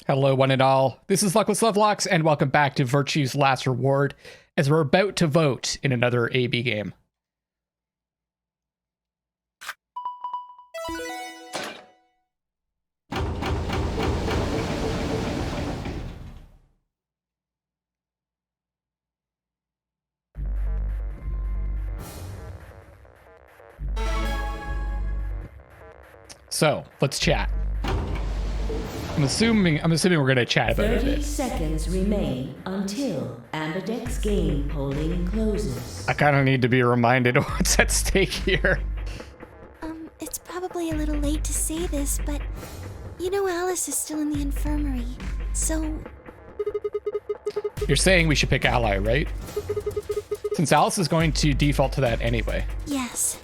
Hello, one and all. This is Luckless LoveLocks, and welcome back to Virtue's Last Reward, as we're about to vote in another AB game. So, let's chat. I'm assuming we're gonna chat about it. 30 seconds remain until Ambidex game polling closes. I kind of need to be reminded of what's at stake here. It's probably a little late to say this, but you know Alice is still in the infirmary, so... You're saying we should pick ally, right? Since Alice is going to default to that anyway. Yes.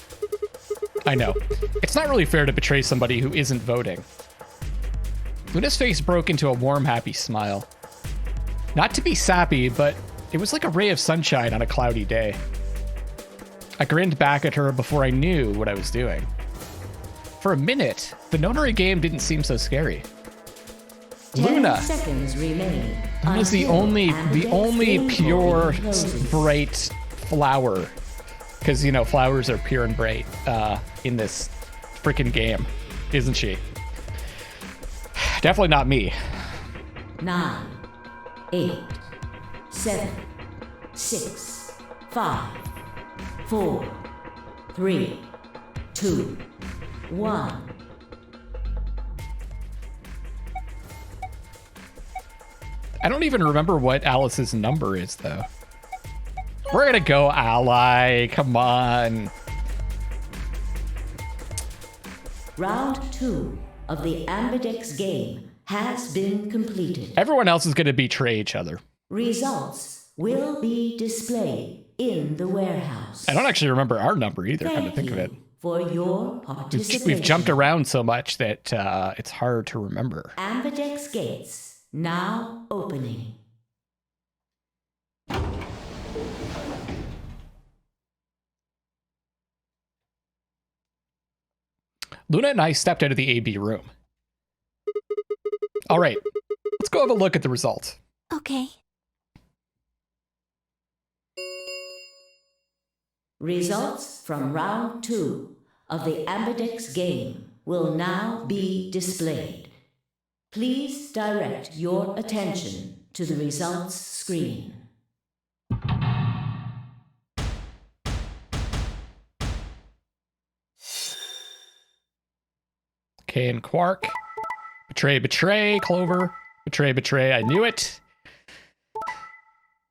I know. It's not really fair to betray somebody who isn't voting. Luna's face broke into a warm, happy smile. Not to be sappy, but it was like a ray of sunshine on a cloudy day. I grinned back at her before I knew what I was doing. For a minute, the Nonary Game didn't seem so scary. 10 Luna seconds remain was the until only Ambidex game pure, polling closes. bright flower. Because, you know, flowers are pure and bright in this freaking game, isn't she? Definitely not me. 9, 8, 7, 6, 5, 4, 3, 2, 1. I don't even remember what Alice's number is, though. We're gonna go ally. Come on. Round 2 of the Ambidex game has been completed. Everyone else is gonna betray each other. Results will be displayed in the warehouse. I don't actually remember our number either, come to Thank think of you it. for your participation. We've jumped around so much that it's hard to remember. Ambidex gates now opening. Luna and I stepped out of the AB room. All right, let's go have a look at the results. Okay. Results from round 2 of the Ambidex game will now be displayed. Please direct your attention to the results screen. K and Quark. Betray, Clover. Betray, I knew it.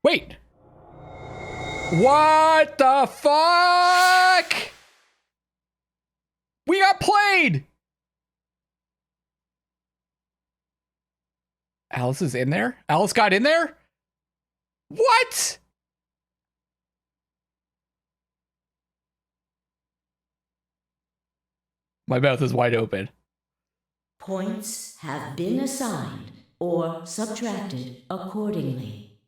Wait. What the fuck? We got played. Alice is in there? Alice got in there? What? My mouth is wide open. Points have been assigned or subtracted accordingly.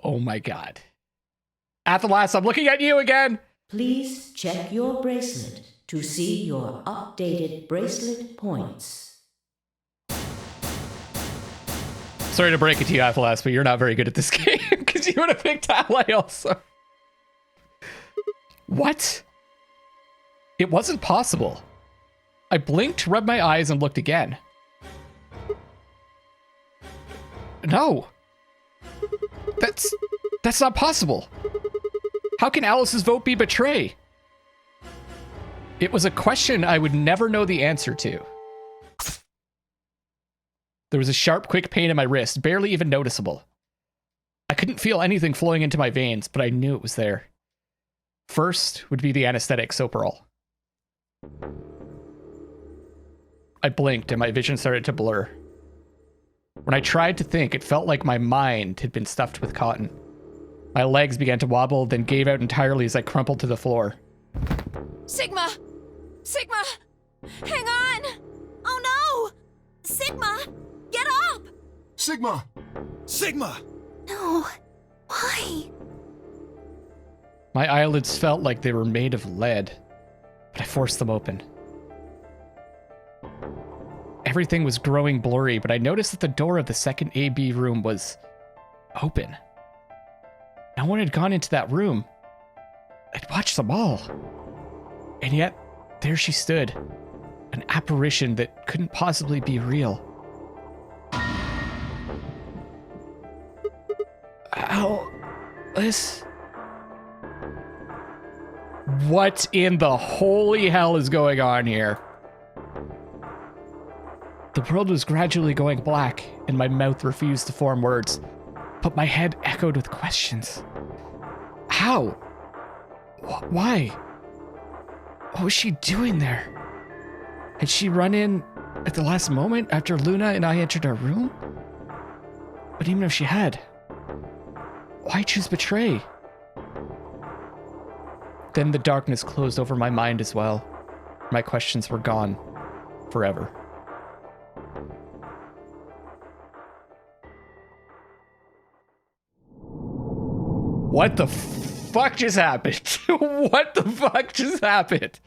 Oh my god. At the last, I'm looking at you again. Please check your bracelet to see your updated bracelet points. Sorry to break it to you, Athalas, but you're not very good at this game because you would have picked ally also. What? It wasn't possible. I blinked, rubbed my eyes, and looked again. No. That's not possible. How can Alice's vote be betray? It was a question I would never know the answer to. There was a sharp, quick pain in my wrist, barely even noticeable. I couldn't feel anything flowing into my veins, but I knew it was there. First would be the anesthetic Soperol. I blinked and my vision started to blur. When I tried to think, it felt like my mind had been stuffed with cotton. My legs began to wobble, then gave out entirely as I crumpled to the floor. Sigma! Sigma! Hang on! Oh no! Sigma! Get up! Sigma! Sigma! No. Why? My eyelids felt like they were made of lead, but I forced them open. everything was growing blurry, but I noticed that the door of the second AB room was open. No one had gone into that room. I'd watched them all. And yet, there she stood. An apparition that couldn't possibly be real. Alice? What in the holy hell is going on here? The world was gradually going black, and my mouth refused to form words, but my head echoed with questions. How? Why? What was she doing there? Had she run in at the last moment after Luna and I entered our room? But even if she had, why choose betray? Then the darkness closed over my mind as well. My questions were gone forever. What the fuck just happened? What the fuck just happened?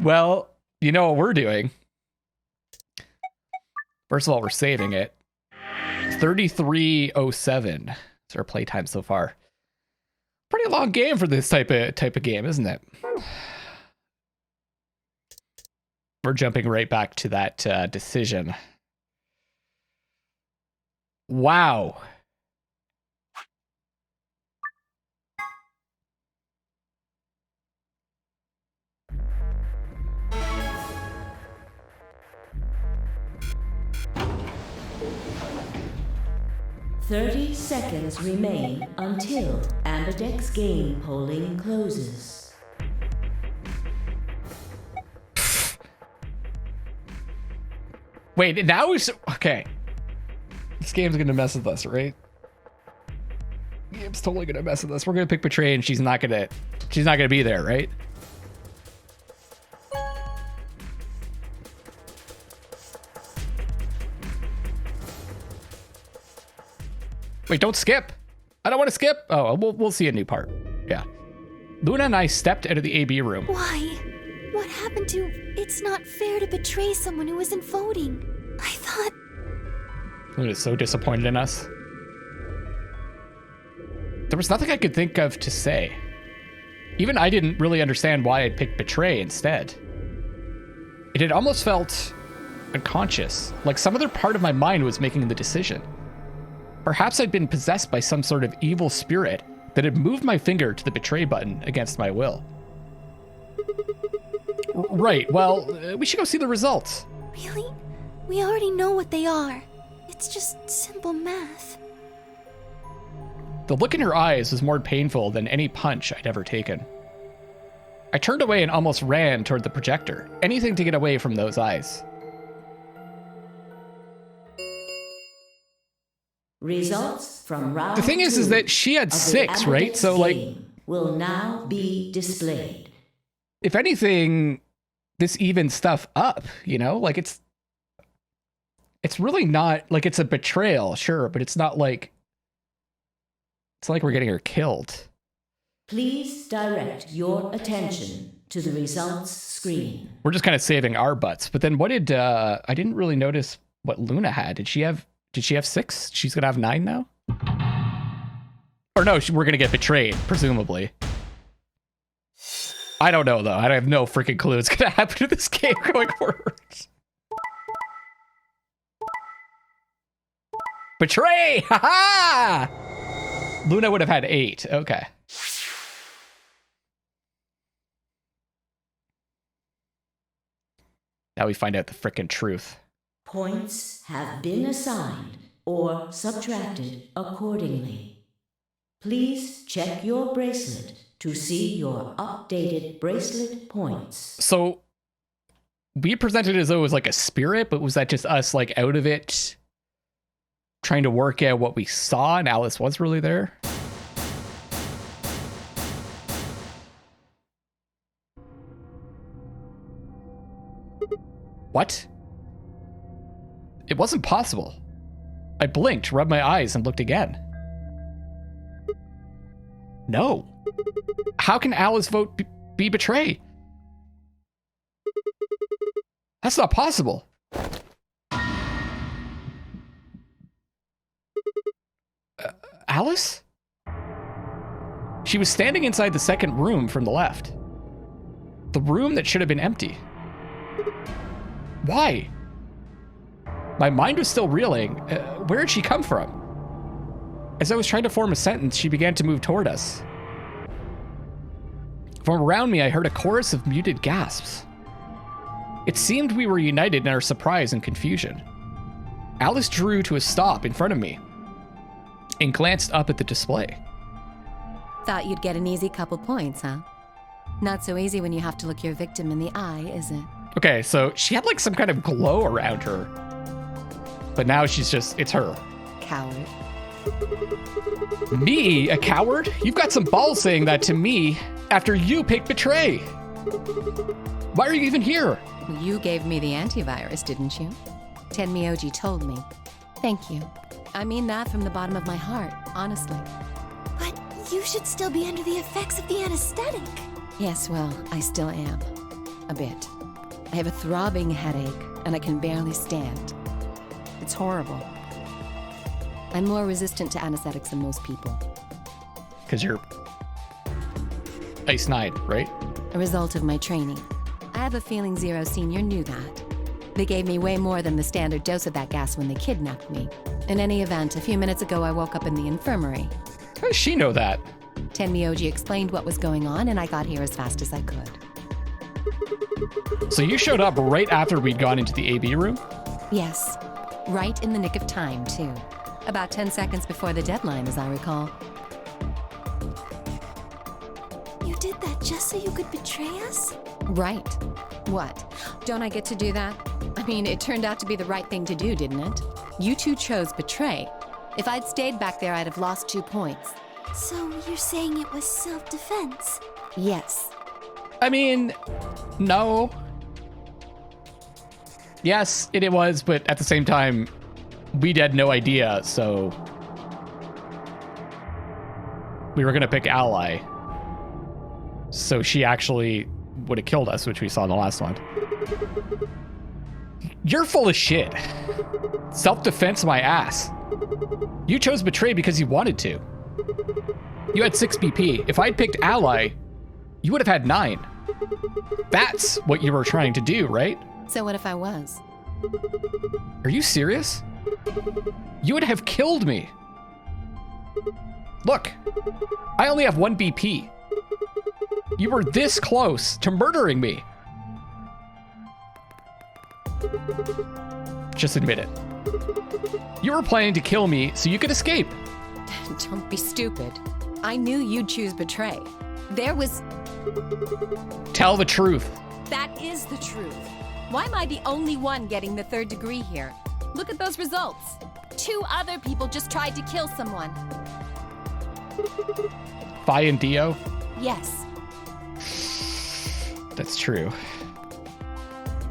Well, you know what we're doing. First of all, we're saving it. 33:07 is our playtime so far. Pretty long game for this type of game, isn't it? We're jumping right back to that decision. Wow. "30 seconds remain until Ambidex game polling closes." Wait, now it's okay. This game's gonna mess with us, right? Game's totally gonna mess with us. We're gonna pick Betray, and she's not gonna be there, right? Wait, don't skip. I don't want to skip. Oh, we'll see a new part. Yeah. Luna and I stepped out of the AB room. Why? What happened to it's not fair to betray someone who isn't voting? I thought... Luna's so disappointed in us. There was nothing I could think of to say. Even I didn't really understand why I'd picked Betray instead. It had almost felt unconscious, like some other part of my mind was making the decision. Perhaps I'd been possessed by some sort of evil spirit that had moved my finger to the Betray button against my will. Right, well, we should go see the results. Really? We already know what they are. It's just simple math. The look in her eyes was more painful than any punch I'd ever taken. I turned away and almost ran toward the projector, anything to get away from those eyes. Results from round The thing is that she had 6, right? So, like, will now be displayed. If anything, this evens stuff up, you know? Like, it's really not, like, it's a betrayal, sure, but it's not like, it's not like we're getting her killed. Please direct your attention to the results screen. We're just kind of saving our butts. But then what did, I didn't really notice what Luna had. Did she have 6? She's gonna have 9 now? Or no, we're gonna get betrayed, presumably. I don't know, though. I have no freaking clue what's gonna happen to this game going forward. Betray! Ha-ha! Luna would have had 8. Okay. Now we find out the frickin' truth. Points have been assigned or subtracted accordingly. Please check your bracelet to see your updated bracelet points. So we presented it as though it was like a spirit, but was that just us like out of it trying to work out what we saw and Alice was really there? What? It wasn't possible. I blinked, rubbed my eyes, and looked again. No. How can Alice vote be Betray? That's not possible. Alice? She was standing inside the second room from the left. The room that should have been empty. Why? My mind was still reeling. Where did she come from? As I was trying to form a sentence, she began to move toward us. From around me, I heard a chorus of muted gasps. It seemed we were united in our surprise and confusion. Alice drew to a stop in front of me and glanced up at the display. Thought you'd get an easy couple points, huh? Not so easy when you have to look your victim in the eye, is it? Okay, so she had like some kind of glow around her. But now she's just, it's her. Coward. Me, a coward? You've got some balls saying that to me after you picked Betray. Why are you even here? You gave me the antivirus, didn't you? Tenmyoji told me. Thank you. I mean that from the bottom of my heart, honestly. But you should still be under the effects of the anesthetic. Yes, well, I still am. A bit. I have a throbbing headache, and I can barely stand. It's horrible. I'm more resistant to anesthetics than most people. Because you're Ice 9, right? A result of my training. I have a feeling Zero Senior knew that. They gave me way more than the standard dose of that gas when they kidnapped me. In any event, a few minutes ago I woke up in the infirmary. How does she know that? Tenmyoji explained what was going on, and I got here as fast as I could. So you showed up right after we'd gone into the AB room? Yes. Right in the nick of time, too. About 10 seconds before the deadline, as I recall. You did that just so you could betray us? Right. What? Don't I get to do that? I mean, it turned out to be the right thing to do, didn't it? You two chose betray. If I'd stayed back there, I'd have lost 2 points. So you're saying it was self-defense? Yes. I mean, no. Yes, it was, but at the same time, we had no idea, so we were going to pick ally. So she actually would have killed us, which we saw in the last one. You're full of shit. Self-defense my ass. You chose betray because you wanted to. You had 6 BP. If I'd picked ally, you would have had 9. That's what you were trying to do, right? So what if I was? Are you serious? You would have killed me. Look, I only have 1 BP. You were this close to murdering me. Just admit it. You were planning to kill me so you could escape. Don't be stupid. I knew you'd choose betray. There was... Tell the truth. That is the truth. Why am I the only one getting the 3rd degree here? Look at those results. 2 other people just tried to kill someone. Fi and Dio? Yes. That's true.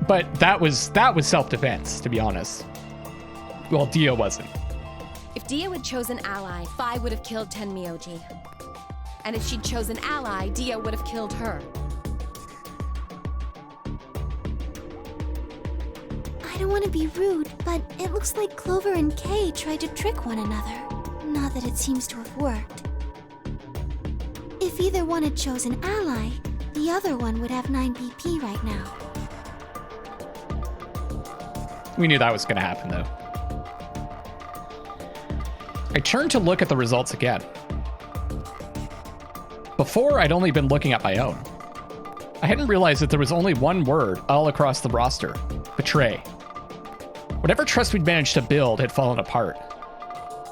But that was self-defense, to be honest. Well, Dio wasn't. If Dio had chosen ally, Fi would have killed Tenmyoji. And if she'd chosen ally, Dio would have killed her. I don't want to be rude, but it looks like Clover and Kay tried to trick one another. Not that it seems to have worked. If either one had chosen ally, the other one would have 9 BP right now. We knew that was going to happen, though. I turned to look at the results again. Before, I'd only been looking at my own. I hadn't realized that there was only one word all across the roster: betray. Whatever trust we'd managed to build had fallen apart.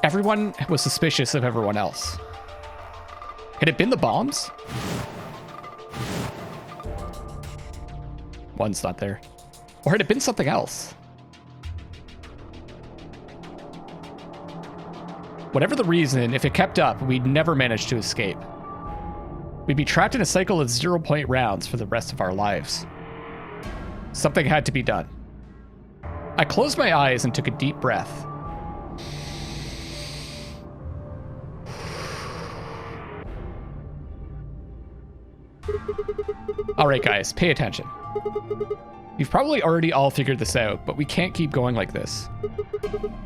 Everyone was suspicious of everyone else. Had it been the bombs? One's not there. Or had it been something else? Whatever the reason, if it kept up, we'd never manage to escape. We'd be trapped in a cycle of 0-point rounds for the rest of our lives. Something had to be done. I closed my eyes and took a deep breath. All right, guys, pay attention. You've probably already all figured this out, but we can't keep going like this.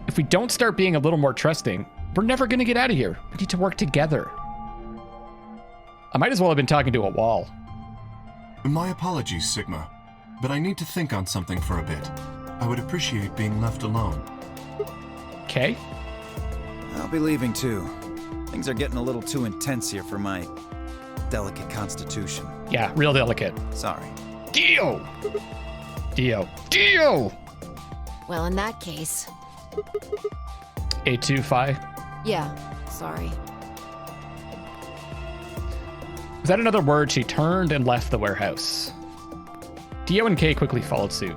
If we don't start being a little more trusting, we're never going to get out of here. We need to work together. I might as well have been talking to a wall. My apologies, Sigma, but I need to think on something for a bit. I would appreciate being left alone. Okay. I'll be leaving too. Things are getting a little too intense here for my delicate constitution. Yeah, real delicate. Sorry. Deal! Well, in that case... A2 Phi. Yeah, sorry. Is that another word? She turned and left the warehouse. Dio and Kay quickly followed suit.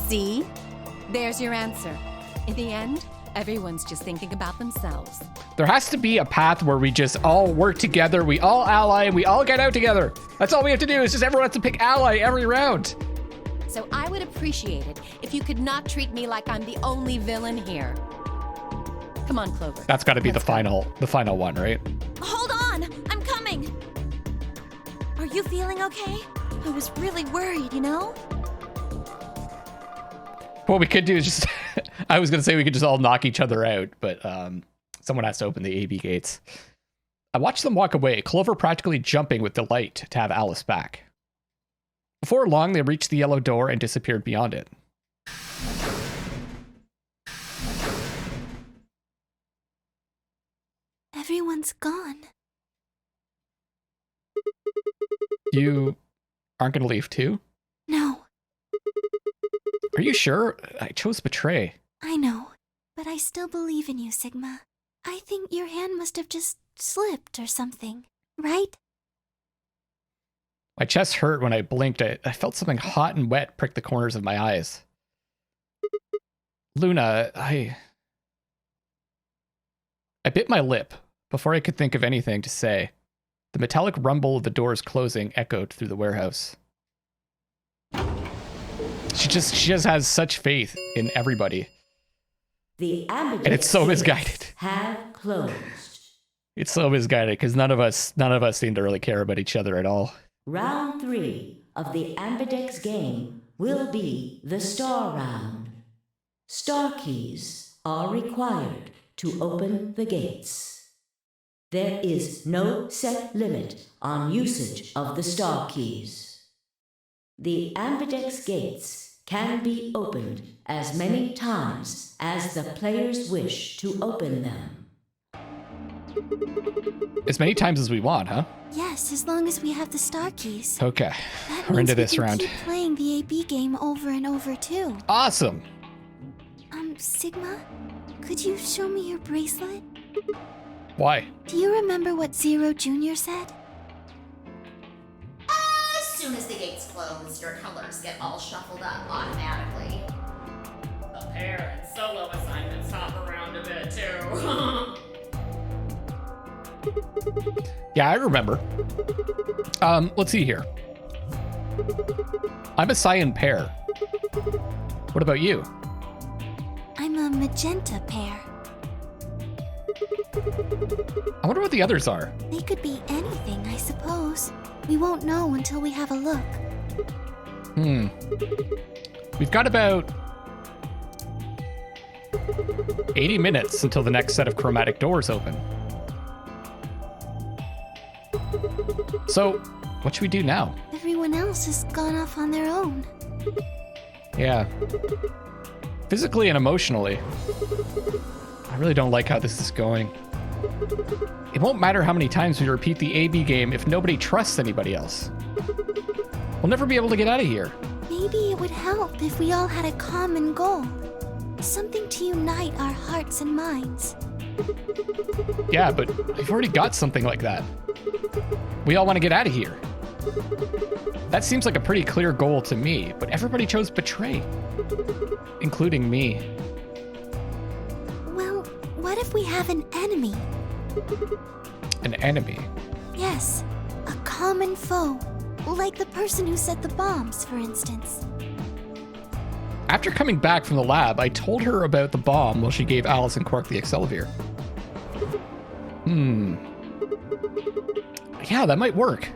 See? There's your answer. In the end, everyone's just thinking about themselves. There has to be a path where we just all work together, we all ally, and we all get out together. That's all we have to do, is just everyone has to pick ally every round. So I would appreciate it if you could not treat me like I'm the only villain here. Come on, Clover. That's got to be Let's go. the final one, right? Hold on! I'm coming! Are you feeling okay? I was really worried, you know? What we could do is just... I was going to say we could just all knock each other out, but someone has to open the AB gates. I watched them walk away, Clover practically jumping with delight to have Alice back. Before long, they reached the yellow door and disappeared beyond it. Everyone's gone. You aren't going to leave too? No, Are you sure? I chose betray. I know. But I still believe in you, Sigma. I think your hand must have just slipped or something, right? My chest hurt when I blinked. I felt something hot and wet prick the corners of my eyes. Luna, I bit my lip before I could think of anything to say. The metallic rumble of the doors closing echoed through the warehouse. She just has such faith in everybody. The And it's so misguided. have closed. It's so misguided because none of us seem to really care about each other at all. Round 3 of the Ambidex game will be the star round. Star keys are required to open the gates. There is no set limit on usage of the star keys. The Ambidex gates can be opened as many times as the players wish to open them. As many times as we want, huh? Yes, as long as we have the star keys. Okay, That we're means into we this can round. keep playing the AB game over and over too. Awesome. Sigma, could you show me your bracelet? Why? Do you remember what Zero Jr. said? As soon as the gates close, your colors get all shuffled up automatically. The pair and solo assignments hop around a bit too. Yeah, I remember. Let's see here. I'm a cyan pair. What about you? I'm a magenta pair. I wonder what the others are. They could be anything, I suppose. We won't know until we have a look. We've got about 80 minutes until the next set of chromatic doors open. So, what should we do now? Everyone else has gone off on their own. Yeah. Physically and emotionally, I really don't like how this is going. It won't matter how many times we repeat the AB game if nobody trusts anybody else. We'll never be able to get out of here. Maybe it would help if we all had a common goal. Something to unite our hearts and minds. Yeah, but we've already got something like that. We all want to get out of here. That seems like a pretty clear goal to me, but everybody chose betray. Including me. Well, what if we have an enemy? An enemy? Yes, a common foe. Like the person who set the bombs, for instance. After coming back from the lab, I told her about the bomb while she gave Alice and Quark the Accelevir. Yeah, that might work.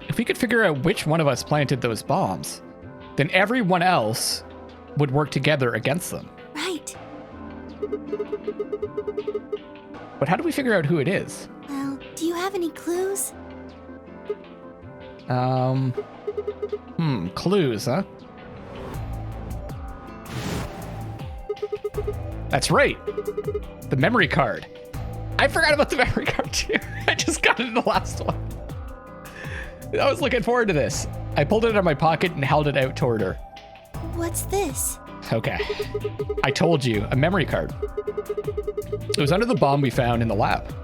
If if we could figure out which one of us planted those bombs, then everyone else would work together against them. Right. But how do we figure out who it is? Well, do you have any clues? Clues, huh? That's right. The memory card. I forgot about the memory card too. I just got it in the last one. I was looking forward to this. I pulled it out of my pocket and held it out toward her. What's this? Okay. I told you, a memory card. It was under the bomb we found in the lab.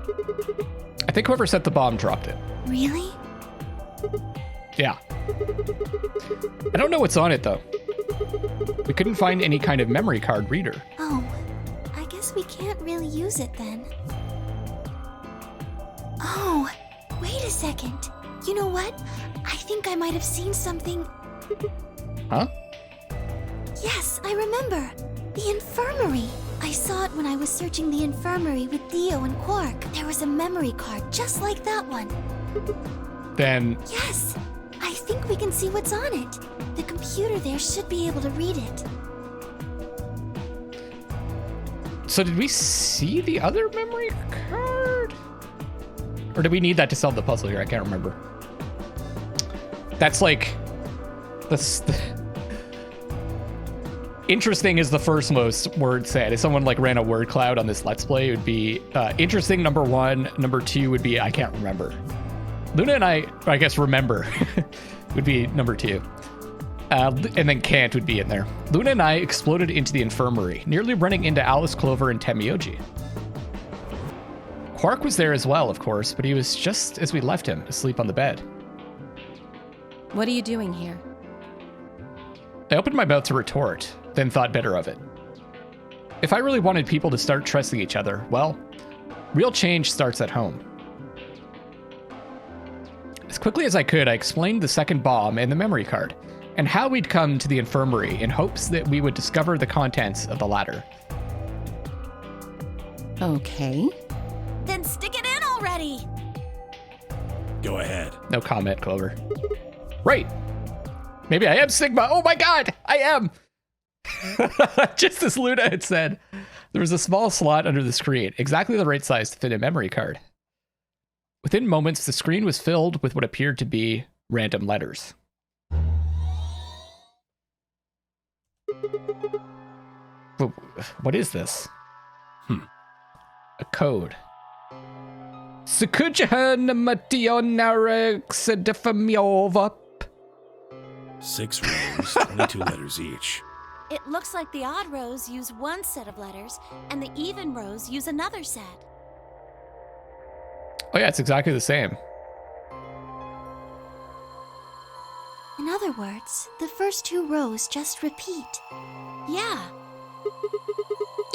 I think whoever set the bomb dropped it. Really? Yeah. I don't know what's on it though. We couldn't find any kind of memory card reader. Oh, I guess we can't really use it then. Oh, wait a second. You know what? I think I might have seen something. Huh? Yes, I remember. The infirmary. I saw it when I was searching the infirmary with Theo and Quark. There was a memory card just like that one. Then, Yes, I think we can see what's on it. The computer there should be able to read it. so did we see the other memory card? Or do we need that to solve the puzzle here? I can't remember. That's like, interesting is the first most word said. If someone like ran a word cloud on this Let's Play, it would be interesting, number one. Number two would be I can't remember. Luna and I guess remember would be number two. And then can't would be in there. Luna and I exploded into the infirmary, nearly running into Alice, Clover, and Temioji. Quark was there as well, of course, but he was just as we left him, asleep on the bed. What are you doing here? I opened my mouth to retort, then thought better of it. If I really wanted people to start trusting each other, well, real change starts at home. As quickly as I could, I explained the second bomb and the memory card, and how we'd come to the infirmary in hopes that we would discover the contents of the latter. Okay. Then stick it in already! Go ahead. No comment, Clover. Right. Maybe I am Sigma. Oh my god, I am! Just as Luna had said, there was a small slot under the screen, exactly the right size to fit a memory card. Within moments, the screen was filled with what appeared to be random letters. What is this? A code. Sukujahan Mationarex. 6 rows, 22 letters each. It looks like the odd rows use one set of letters, and the even rows use another set. Oh yeah, it's exactly the same. In other words, the first 2 rows just repeat. Yeah.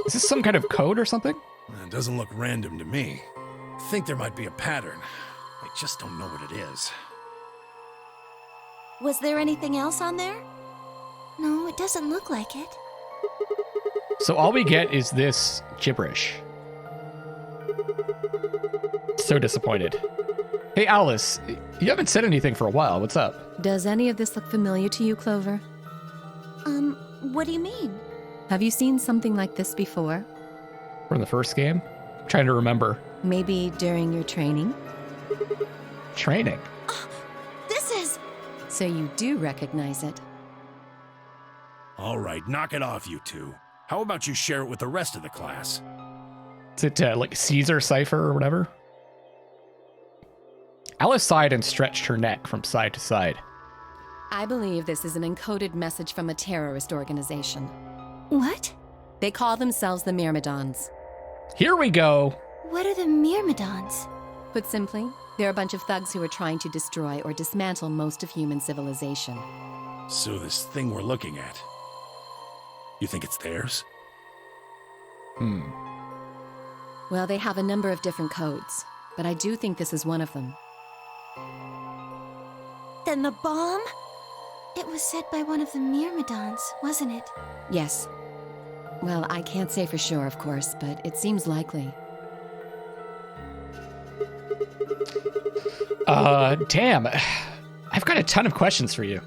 Is this some kind of code or something? It doesn't look random to me. I think there might be a pattern. I just don't know what it is. Was there anything else on there? No, it doesn't look like it. So all we get is this gibberish. So disappointed. Hey Alice, you haven't said anything for a while. What's up? Does any of this look familiar to you, Clover? What do you mean? Have you seen something like this before? From the first game? I'm trying to remember. Maybe during your training? Training? This is... So you do recognize it. All right, knock it off, you two. How about you share it with the rest of the class? Is it like Caesar cipher or whatever? Alice sighed and stretched her neck from side to side. I believe this is an encoded message from a terrorist organization. What? They call themselves the Myrmidons. Here we go. What are the Myrmidons? Put simply, they're a bunch of thugs who are trying to destroy or dismantle most of human civilization. So this thing we're looking at, you think it's theirs? Well, they have a number of different codes, but I do think this is one of them. Then the bomb? It was set by one of the Myrmidons, wasn't it? Yes. Well, I can't say for sure, of course, but it seems likely. Damn. I I've got a ton of questions for you.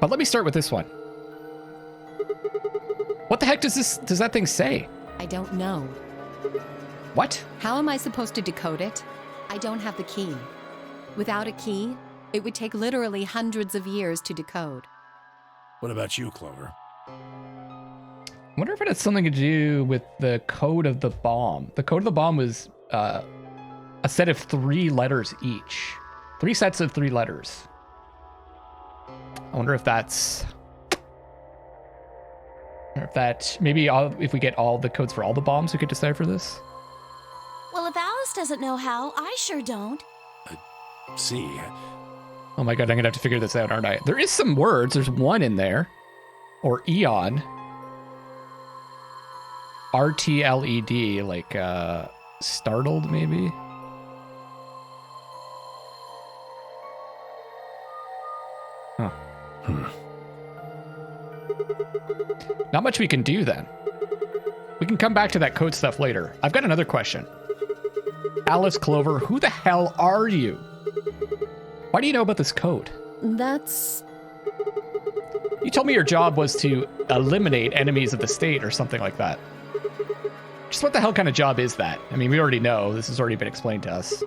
But let me start with this one. What the heck does that thing say? I don't know. What? How am I supposed to decode it? I don't have the key. Without a key, it would take literally hundreds of years to decode. What about you, Clover? I wonder if it has something to do with the code of the bomb. The code of the bomb was a set of 3 letters each. 3 sets of 3 letters. I wonder if that's... Or if that... Maybe if we get all the codes for all the bombs, we could decipher this? Well, if Alice doesn't know how, I sure don't. See. Oh my god, I'm gonna have to figure this out, aren't I? There is some words. There's one in there. Or Eon. RTLED, like, startled, maybe? Huh. Not much we can do, then. We can come back to that code stuff later. I've got another question. Alice Clover, who the hell are you? Why do you know about this code? That's... You told me your job was to eliminate enemies of the state or something like that. Just what the hell kind of job is that? I mean, we already know. This has already been explained to us.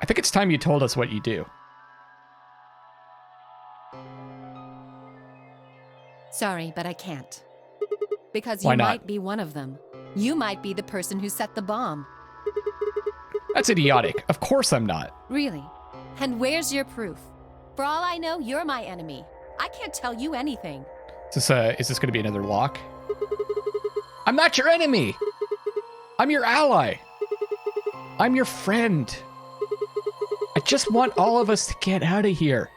I think it's time you told us what you do. Sorry, but I can't. Because Why you not? might be one of them. You might be the person who set the bomb. That's idiotic. Of course I'm not. Really? And where's your proof? For all I know, you're my enemy. I can't tell you anything. Is this going to be another lock? I'm not your enemy. I'm your ally. I'm your friend. I just want all of us to get out of here.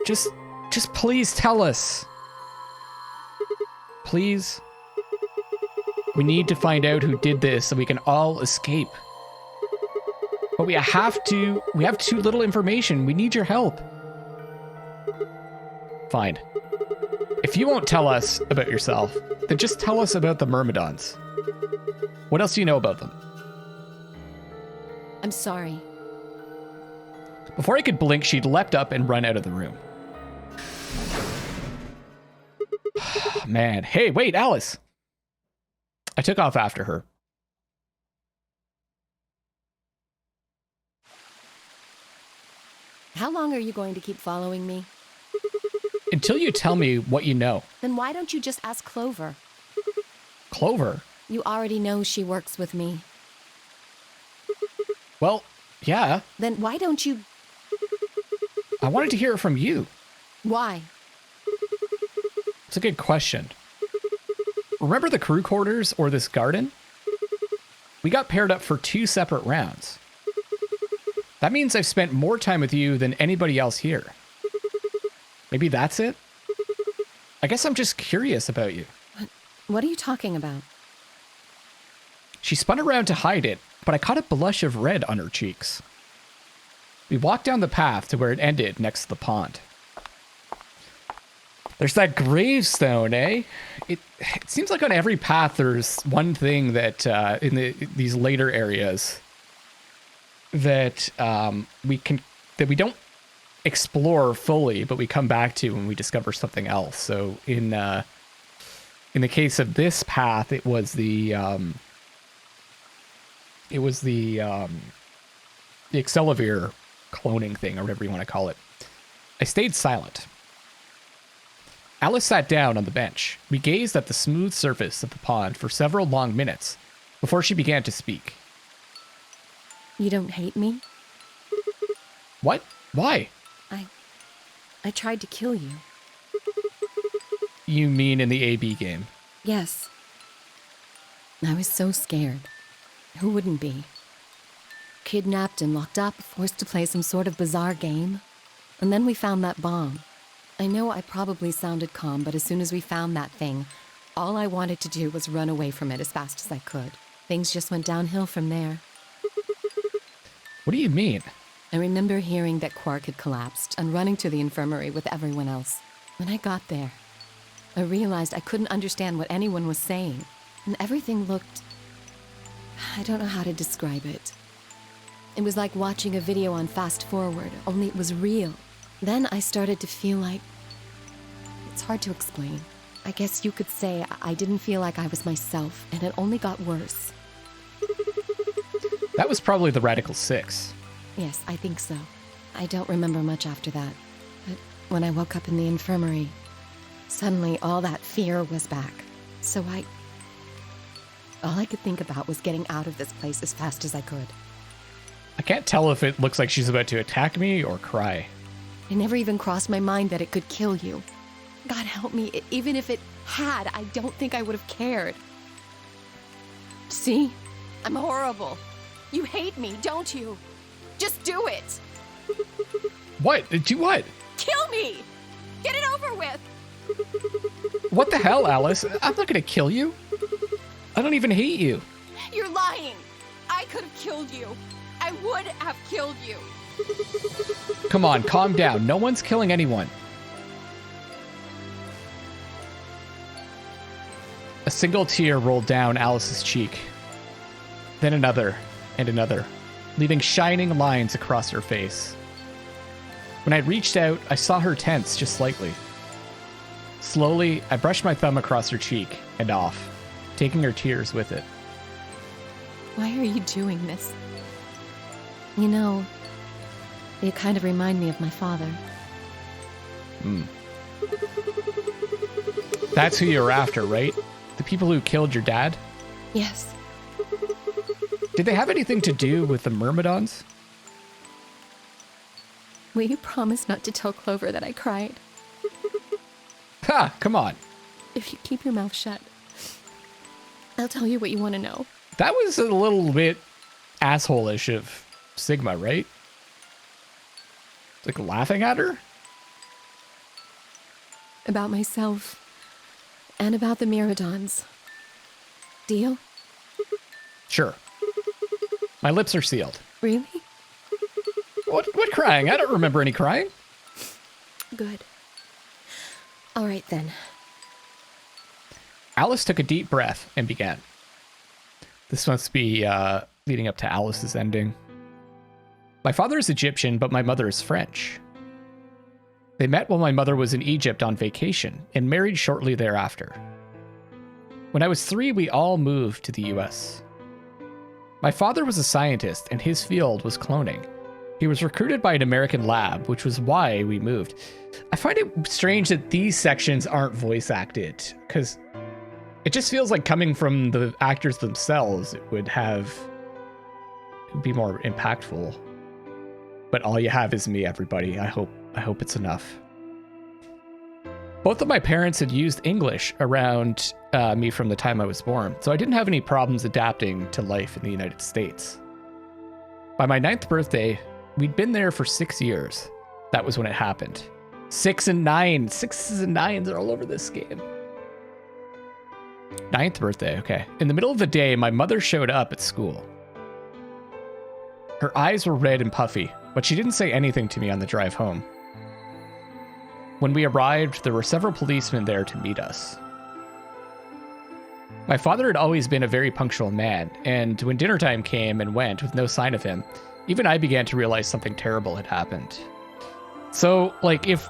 Just please tell us. Please. We need to find out who did this so we can all escape. But we have too little information. We need your help. Fine. If you won't tell us about yourself, then just tell us about the Myrmidons. What else do you know about them? I'm sorry. Before I could blink, she'd leapt up and run out of the room. Man. Hey, wait, Alice. I took off after her. How long are you going to keep following me? Until you tell me what you know. Then why don't you just ask Clover? Clover? You already know she works with me. Well, yeah. Then why don't you... I wanted to hear it from you. Why? It's a good question. Remember the crew quarters or this garden? We got paired up for 2 separate rounds. That means I've spent more time with you than anybody else here. Maybe that's it? I guess I'm just curious about you. What are you talking about? She spun around to hide it, but I caught a blush of red on her cheeks. We walked down the path to where it ended next to the pond. There's that gravestone, eh? It seems like on every path there's one thing that in these later areas that we don't explore fully, but we come back to when we discover something else. So in the case of this path, it was the Accelavir cloning thing, or whatever you want to call it. I stayed silent. Alice sat down on the bench. We gazed at the smooth surface of the pond for several long minutes before she began to speak. You don't hate me? What? Why? I tried to kill you. You mean in the AB game? Yes. I was so scared. Who wouldn't be? Kidnapped and locked up, forced to play some sort of bizarre game. And then we found that bomb. I know I probably sounded calm, but as soon as we found that thing, all I wanted to do was run away from it as fast as I could. Things just went downhill from there. What do you mean? I remember hearing that Quark had collapsed and running to the infirmary with everyone else. When I got there, I realized I couldn't understand what anyone was saying, and everything looked... I don't know how to describe it. It was like watching a video on fast forward, only it was real, Then I started to feel like... It's hard to explain. I guess you could say I didn't feel like I was myself, and it only got worse. That was probably the Radical 6. Yes, I think so. I don't remember much after that. But when I woke up in the infirmary, suddenly all that fear was back. So all I could think about was getting out of this place as fast as I could. I can't tell if it looks like she's about to attack me or cry. It never even crossed my mind that it could kill you. God help me, even if it had, I don't think I would have cared. See? I'm horrible. You hate me, don't you? Just do it! What? Do what? Kill me! Get it over with! What the hell, Alice? I'm not gonna kill you. I don't even hate you. You're lying! I could have killed you. I would have killed you. Come on, calm down. No one's killing anyone. A single tear rolled down Alice's cheek. Then another and another, leaving shining lines across her face. When I reached out, I saw her tense just slightly. Slowly, I brushed my thumb across her cheek and off, taking her tears with it. Why are you doing this? You know, you kind of remind me of my father. That's who you're after, right? The people who killed your dad? Yes. Did they have anything to do with the Myrmidons? Will you promise not to tell Clover that I cried? Ha! Come on. If you keep your mouth shut, I'll tell you what you want to know. That was a little bit asshole-ish of Sigma, right? Like laughing at her? About myself and about the Myrmidons. Deal? Sure. My lips are sealed. Really? What crying? I don't remember any crying. Good. All right, then. Alice took a deep breath and began. This must be leading up to Alice's ending. My father is Egyptian, but my mother is French. They met while my mother was in Egypt on vacation and married shortly thereafter. When I was 3, we all moved to the US. My father was a scientist, and his field was cloning. He was recruited by an American lab, which was why we moved. I find it strange that these sections aren't voice acted, because it just feels like coming from the actors themselves, it would be more impactful. But all you have is me, everybody. I hope it's enough. Both of my parents had used English around me from the time I was born, so I didn't have any problems adapting to life in the United States. By my 9th birthday, we'd been there for 6 years. That was when it happened. 6 and 9. 6s and 9s are all over this game. 9th birthday, okay. In the middle of the day, my mother showed up at school. Her eyes were red and puffy, but she didn't say anything to me on the drive home. When we arrived, there were several policemen there to meet us. My father had always been a very punctual man, and when dinner time came and went with no sign of him, even I began to realize something terrible had happened. So, like, if...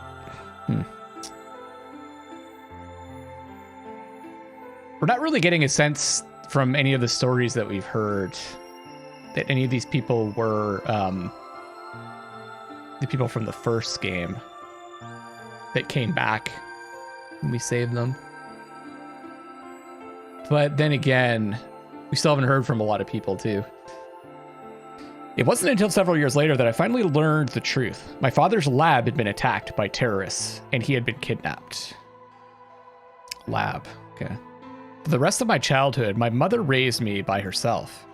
We're not really getting a sense from any of the stories that we've heard that any of these people were the people from the first game that came back when we saved them. But then again, we still haven't heard from a lot of people too. It wasn't until several years later that I finally learned the truth. My father's lab had been attacked by terrorists, and he had been kidnapped. Lab, okay. For the rest of my childhood, my mother raised me by herself.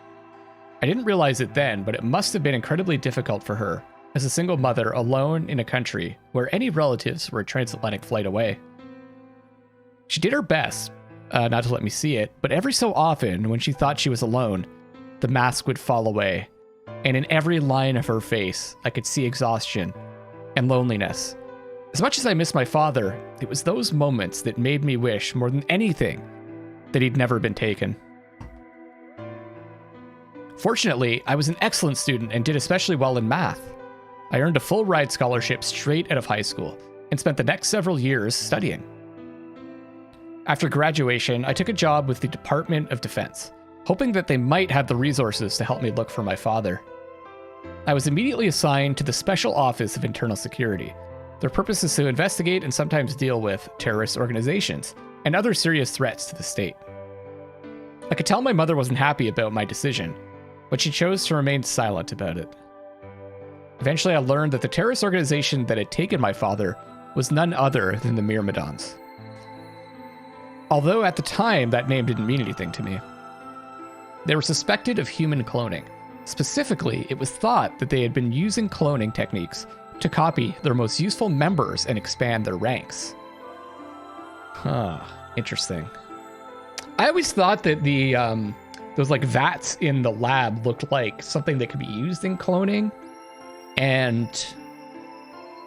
I didn't realize it then, but it must have been incredibly difficult for her, as a single mother alone in a country where any relatives were a transatlantic flight away. She did her best, not to let me see it, but every so often, when she thought she was alone, the mask would fall away, and in every line of her face, I could see exhaustion and loneliness. As much as I miss my father, it was those moments that made me wish more than anything that he'd never been taken. Fortunately, I was an excellent student and did especially well in math. I earned a full ride scholarship straight out of high school and spent the next several years studying. After graduation, I took a job with the Department of Defense, hoping that they might have the resources to help me look for my father. I was immediately assigned to the Special Office of Internal Security. Their purpose is to investigate and sometimes deal with terrorist organizations and other serious threats to the state. I could tell my mother wasn't happy about my decision, but she chose to remain silent about it. Eventually, I learned that the terrorist organization that had taken my father was none other than the Myrmidons. Although at the time, that name didn't mean anything to me. They were suspected of human cloning. Specifically, it was thought that they had been using cloning techniques to copy their most useful members and expand their ranks. Huh, interesting. I always thought that the those like vats in the lab looked like something that could be used in cloning. And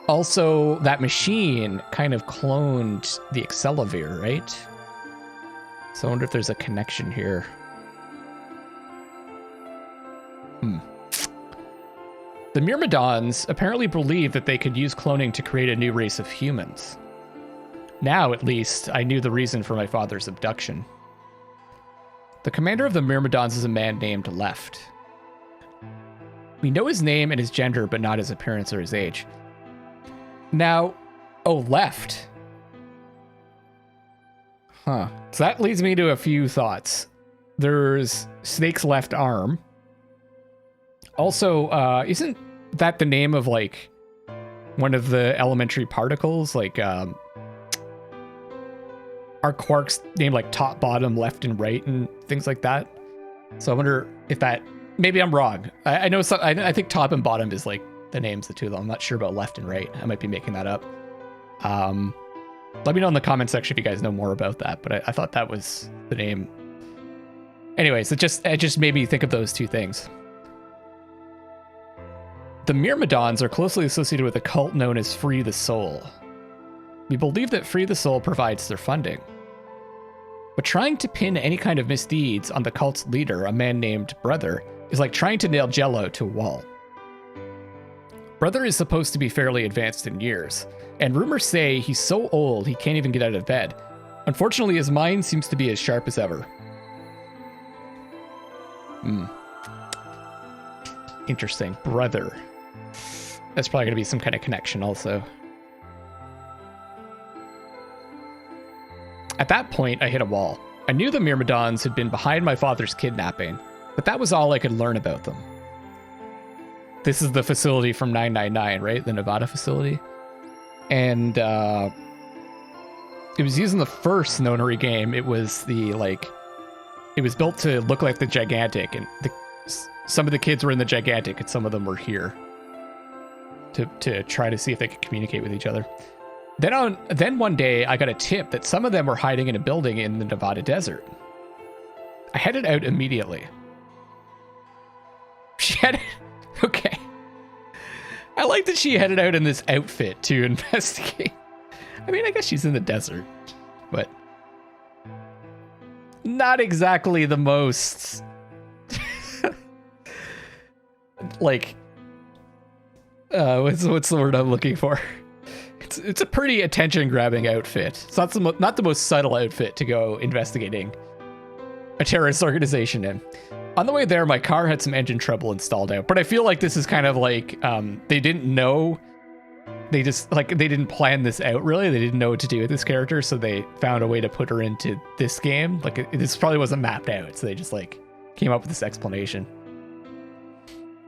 also that machine kind of cloned the Accelavir, right? So I wonder if there's a connection here. The Myrmidons apparently believed that they could use cloning to create a new race of humans. Now, at least, I knew the reason for my father's abduction. The commander of the Myrmidons is a man named Left. We know his name and his gender, but not his appearance or his age. Now, Left. Huh. So that leads me to a few thoughts. There's Snake's left arm. Also, isn't that the name of, like, one of the elementary particles? Like, are quarks named, like, top, bottom, left, and right, and things like that? So I wonder if that... Maybe I'm wrong. I know some, I think top and bottom is, like, the names of the two of them. I'm not sure about left and right. I might be making that up. Let me know in the comment section if you guys know more about that, but I thought that was the name. Anyways, it just made me think of those two things. The Myrmidons are closely associated with a cult known as Free the Soul. We believe that Free the Soul provides their funding. But trying to pin any kind of misdeeds on the cult's leader, a man named Brother, is like trying to nail Jello to a wall. Brother is supposed to be fairly advanced in years, and rumors say he's so old he can't even get out of bed. Unfortunately, his mind seems to be as sharp as ever. Interesting. Brother. That's probably going to be some kind of connection also. At that point, I hit a wall. I knew the Myrmidons had been behind my father's kidnapping, but that was all I could learn about them. This is the facility from 999, right? The Nevada facility. And it was used in the first Nonary game. It was it was built to look like the Gigantic, and some of the kids were in the Gigantic and some of them were here to try to see if they could communicate with each other. Then one day I got a tip that some of them were hiding in a building in the Nevada desert. I headed out immediately. Okay. I like that she headed out in this outfit to investigate. I mean, I guess she's in the desert, but not exactly the most like what's the word I'm looking for? It's a pretty attention-grabbing outfit. It's not the most subtle outfit to go investigating a terrorist organization in. On the way there, my car had some engine trouble installed out, but I feel like this is kind of like they didn't know. They didn't plan this out, really. They didn't know what to do with this character, so they found a way to put her into this game. Like, this probably wasn't mapped out, so they just, like, came up with this explanation.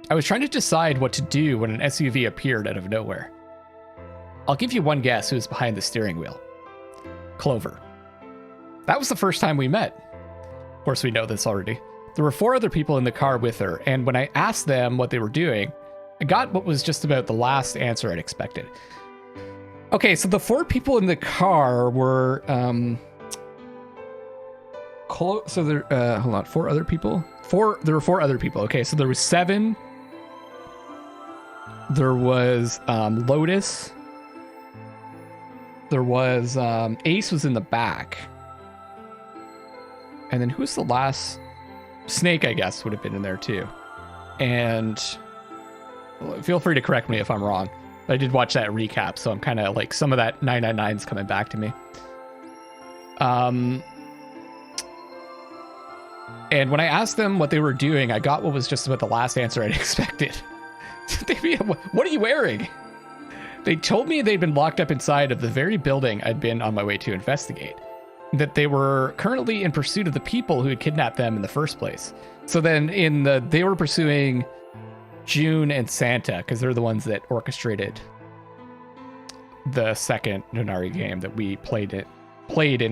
I was trying to decide what to do when an SUV appeared out of nowhere. I'll give you one guess who was behind the steering wheel. Clover. That was the first time we met. Of course, we know this already. There were 4 other people in the car with her, and when I asked them what they were doing, I got what was just about the last answer I'd expected. Okay, so the 4 people in the car were, hold on, 4 other people? There were 4 other people. Okay, so there was 7. There was, Lotus. There was, Ace was in the back. And then who's the last? Snake, I guess, would have been in there too. And Feel free to correct me if I'm wrong. I did watch that recap, so I'm kind of like some of that 999's coming back to me. And when I asked them what they were doing, I got what was just about the last answer I'd expected. What are you wearing? They told me they'd been locked up inside of the very building I'd been on my way to investigate. That they were currently in pursuit of the people who had kidnapped them in the first place. So then they were pursuing June and Santa, because they're the ones that orchestrated the second Nonary game that we played in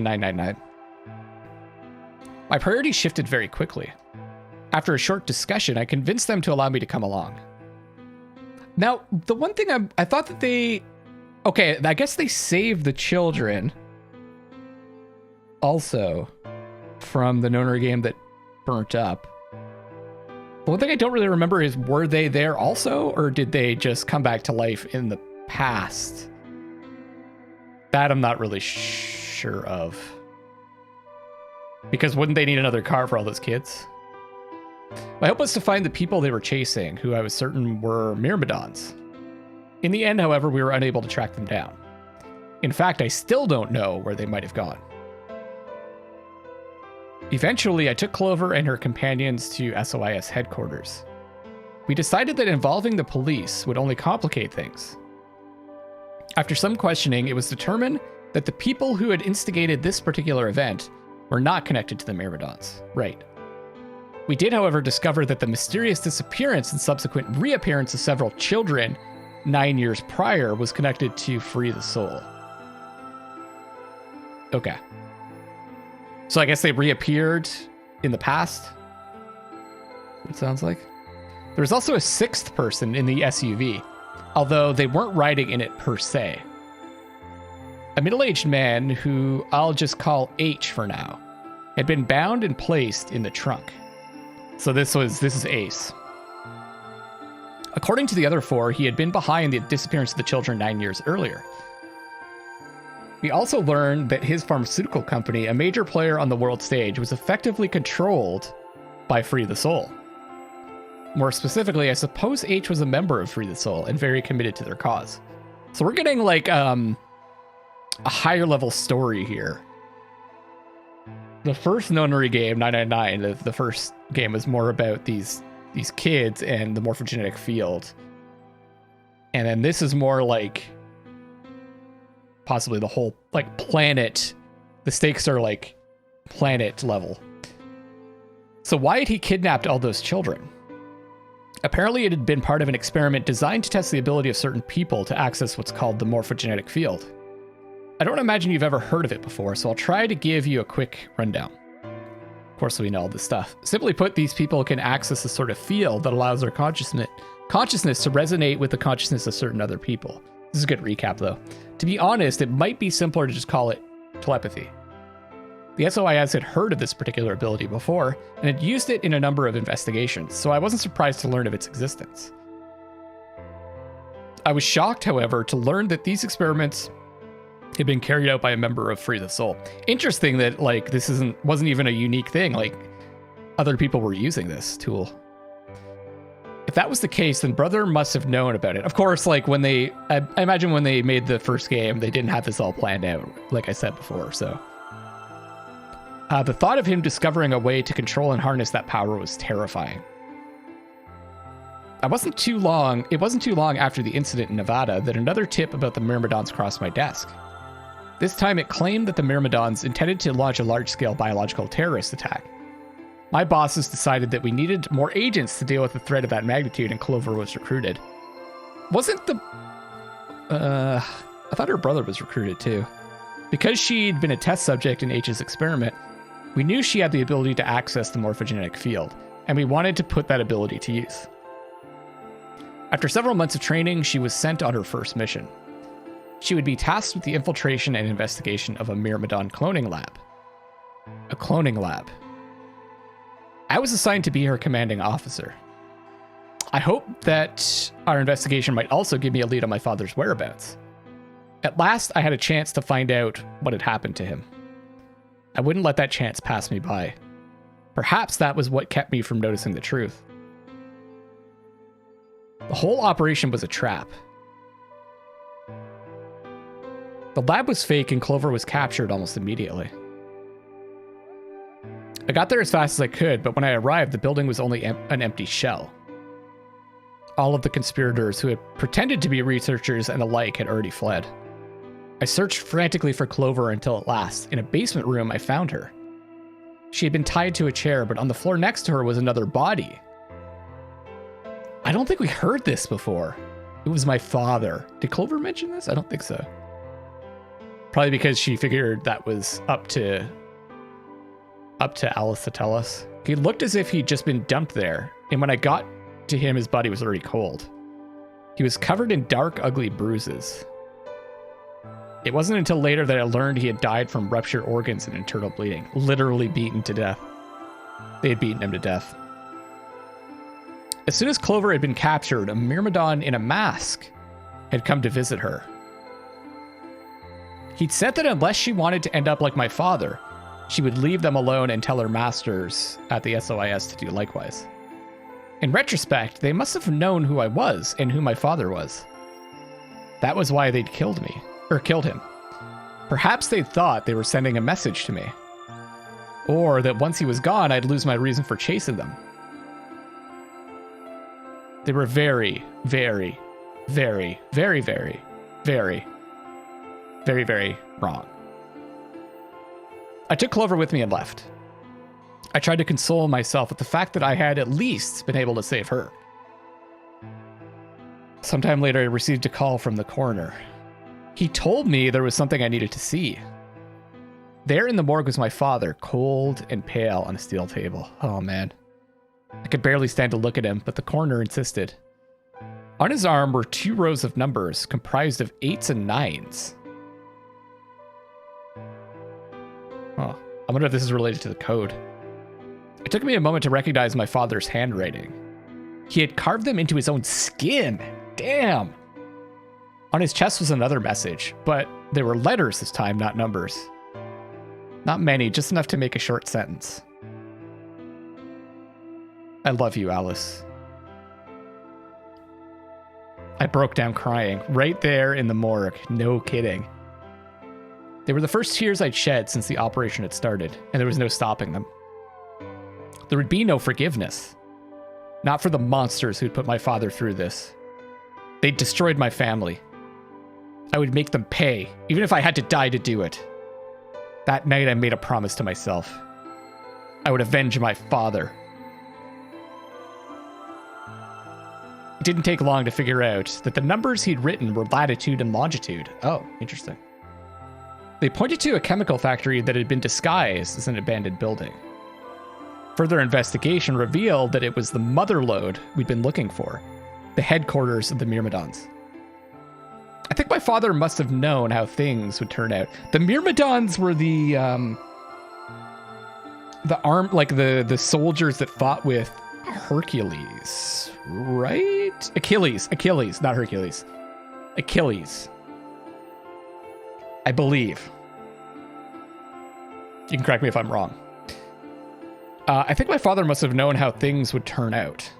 999. My priorities shifted very quickly. After a short discussion, I convinced them to allow me to come along. Now, the one thing I thought that okay, I guess they saved the children also from the Nonary game that burnt up. The one thing I don't really remember is, were they there also, or did they just come back to life in the past? That I'm not really sure of. Because wouldn't they need another car for all those kids? My hope was to find the people they were chasing, who I was certain were Myrmidons. In the end, however, we were unable to track them down. In fact, I still don't know where they might have gone. Eventually, I took Clover and her companions to SOIS headquarters. We decided that involving the police would only complicate things. After some questioning, it was determined that the people who had instigated this particular event were not connected to the Myrmidons. Right. We did, however, discover that the mysterious disappearance and subsequent reappearance of several children 9 years prior was connected to Free the Soul. Okay. So I guess they reappeared in the past? It sounds like. There was also a sixth person in the SUV, although they weren't riding in it per se. A middle-aged man who I'll just call H for now had been bound and placed in the trunk. So this is Ace. According to the other four, he had been behind the disappearance of the children 9 years earlier. We also learned that his pharmaceutical company, a major player on the world stage, was effectively controlled by Free the Soul. More specifically, I suppose H was a member of Free the Soul and very committed to their cause. So we're getting like a higher level story here. The first Nonary game, 999, the first game was more about these kids and the morphogenetic field. And then this is more like possibly the whole like planet. The stakes are like planet level. So why had he kidnapped all those children? Apparently it had been part of an experiment designed to test the ability of certain people to access what's called the morphogenetic field. I don't imagine you've ever heard of it before, so I'll try to give you a quick rundown. Of course, we know all this stuff. Simply put, these people can access a sort of field that allows their consciousness to resonate with the consciousness of certain other people. This is a good recap, though. To be honest, it might be simpler to just call it telepathy. The SOIS had heard of this particular ability before, and had used it in a number of investigations, so I wasn't surprised to learn of its existence. I was shocked, however, to learn that these experiments had been carried out by a member of Free the Soul. Interesting that like this wasn't even a unique thing, like other people were using this tool. If that was the case, then Brother must have known about it. Of course, like when I imagine when they made the first game, they didn't have this all planned out, like I said before, so. The thought of him discovering a way to control and harness that power was terrifying. It wasn't too long after the incident in Nevada that another tip about the Myrmidons crossed my desk. This time it claimed that the Myrmidons intended to launch a large-scale biological terrorist attack. My bosses decided that we needed more agents to deal with a threat of that magnitude, and Clover was recruited. Wasn't the... I thought her brother was recruited too. Because she'd been a test subject in H's experiment, we knew she had the ability to access the morphogenetic field, and we wanted to put that ability to use. After several months of training, she was sent on her first mission. She would be tasked with the infiltration and investigation of a Myrmidon cloning lab. A cloning lab. I was assigned to be her commanding officer. I hoped that our investigation might also give me a lead on my father's whereabouts. At last, I had a chance to find out what had happened to him. I wouldn't let that chance pass me by. Perhaps that was what kept me from noticing the truth. The whole operation was a trap. The lab was fake and Clover was captured almost immediately. I got there as fast as I could, but when I arrived, the building was only an empty shell. All of the conspirators who had pretended to be researchers and the like had already fled. I searched frantically for Clover until at last, in a basement room, I found her. She had been tied to a chair, but on the floor next to her was another body. I don't think we heard this before. It was my father. Did Clover mention this? I don't think so. Probably because she figured that was up to Alice to tell us. He looked as if he'd just been dumped there, and when I got to him, his body was already cold. He was covered in dark, ugly bruises. It wasn't until later that I learned he had died from ruptured organs and internal bleeding, literally beaten to death. They had beaten him to death. As soon as Clover had been captured, a Myrmidon in a mask had come to visit her. He'd said that unless she wanted to end up like my father, she would leave them alone and tell her masters at the SOIS to do likewise. In retrospect, they must have known who I was and who my father was. That was why they'd killed him. Perhaps they thought they were sending a message to me. Or that once he was gone, I'd lose my reason for chasing them. They were very, very, very, very, very, very, very, very wrong. I took Clover with me and left. I tried to console myself with the fact that I had at least been able to save her. Sometime later, I received a call from the coroner. He told me there was something I needed to see. There in the morgue was my father, cold and pale on a steel table. Oh man. I could barely stand to look at him, but the coroner insisted. On his arm were 2 rows of numbers comprised of 8s and 9s. Oh, I wonder if this is related to the code. It took me a moment to recognize my father's handwriting. He had carved them into his own skin. Damn. On his chest was another message, but they were letters this time, not numbers. Not many, just enough to make a short sentence. I love you, Alice. I broke down crying, right there in the morgue, no kidding. They were the first tears I'd shed since the operation had started, and there was no stopping them. There would be no forgiveness. Not for the monsters who'd put my father through this. They'd destroyed my family. I would make them pay, even if I had to die to do it. That night I made a promise to myself. I would avenge my father. It didn't take long to figure out that the numbers he'd written were latitude and longitude. Oh, interesting. They pointed to a chemical factory that had been disguised as an abandoned building. Further investigation revealed that it was the mother lode we'd been looking for, the headquarters of the Myrmidons. I think my father must have known how things would turn out. The Myrmidons were the soldiers that fought with Hercules, right? Achilles, not Hercules. Achilles. I believe. You can correct me if I'm wrong. I think my father must have known how things would turn out.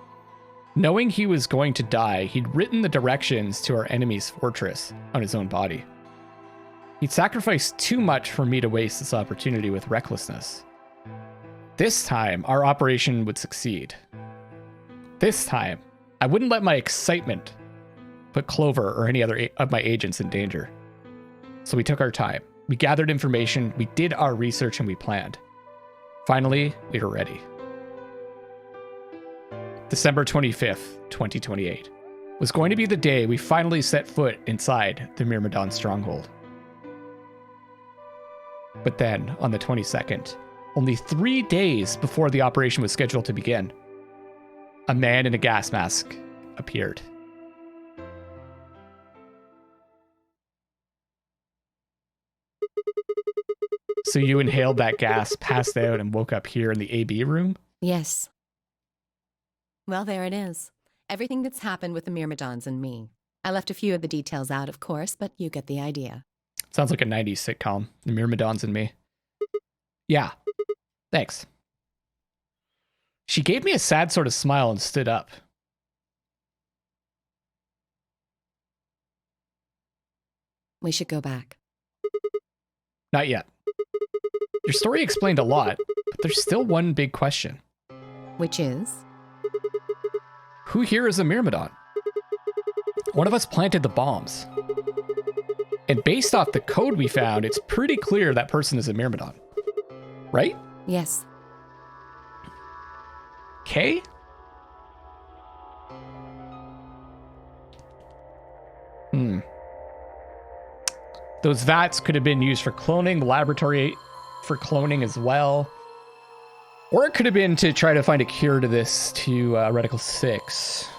Knowing he was going to die, he'd written the directions to our enemy's fortress on his own body. He'd sacrificed too much for me to waste this opportunity with recklessness. This time, our operation would succeed. This time, I wouldn't let my excitement put Clover or any other of my agents in danger. So we took our time. We gathered information, we did our research, and we planned. Finally, we were ready. December 25th, 2028 was going to be the day we finally set foot inside the Myrmidon stronghold. But then, on the 22nd, only 3 days before the operation was scheduled to begin, a man in a gas mask appeared. So you inhaled that gas, passed out, and woke up here in the AB room? Yes. Well, there it is. Everything that's happened with the Myrmidons and me. I left a few of the details out, of course, but you get the idea. Sounds like a 90s sitcom, The Myrmidons and Me. Yeah, thanks. She gave me a sad sort of smile and stood up. We should go back. Not yet. Your story explained a lot, but there's still one big question. Which is? Who here is a Myrmidon? One of us planted the bombs. And based off the code we found, it's pretty clear that person is a Myrmidon. Right? Yes. Kay? Those vats could have been used for cloning, the laboratory for cloning as well. Or it could have been to try to find a cure to this, to Reticle 6.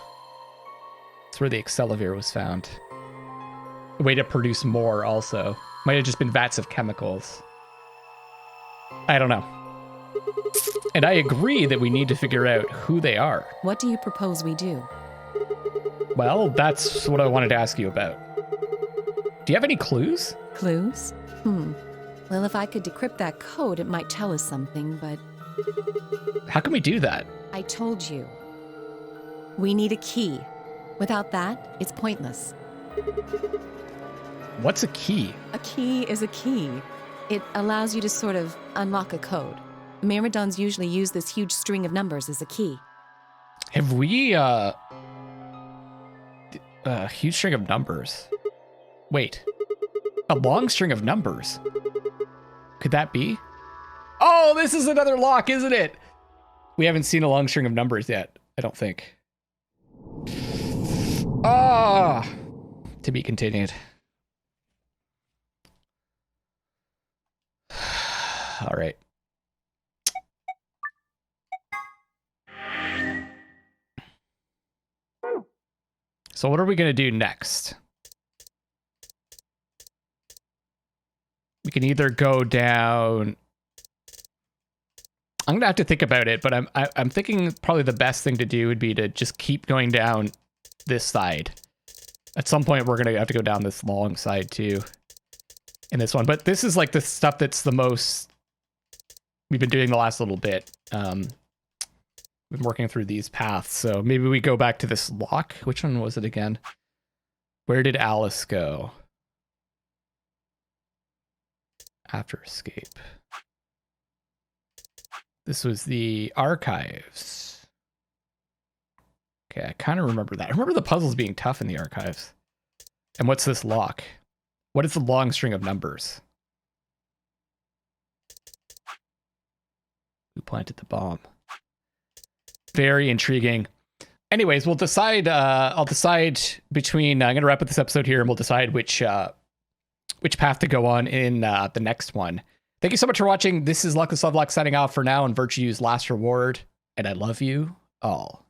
That's where the Accelavir was found. A way to produce more also. Might have just been vats of chemicals. I don't know. And I agree that we need to figure out who they are. What do you propose we do? Well, that's what I wanted to ask you about. Do you have any clues? Clues? Well, if I could decrypt that code, it might tell us something, but... How can we do that? I told you. We need a key. Without that, it's pointless. What's a key? A key is a key. It allows you to sort of unlock a code. Myrmidons usually use this huge string of numbers as a key. Have we, a huge string of numbers? Wait. A long string of numbers? Could that be? Oh, this is another lock, isn't it? We haven't seen a long string of numbers yet, I don't think. Ah! To be continued. All right. So what are we going to do next? We can either go down... I'm going to have to think about it, but I'm thinking probably the best thing to do would be to just keep going down this side. At some point, we're going to have to go down this long side too in this one. But this is like the stuff that's the most... We've been doing the last little bit. We've been working through these paths, so maybe we go back to this lock. Which one was it again? Where did Alice go? After escape. This was the archives. Okay, I kind of remember that. I remember the puzzles being tough in the archives. And what's this lock? What is the long string of numbers? Who planted the bomb? Very intriguing. Anyways, we'll decide. I'll decide between. I'm gonna wrap up this episode here, and we'll decide which path to go on in the next one. Thank you so much for watching. This is Luckless LoveLocks signing off for now on Virtue's Last Reward, and I love you all.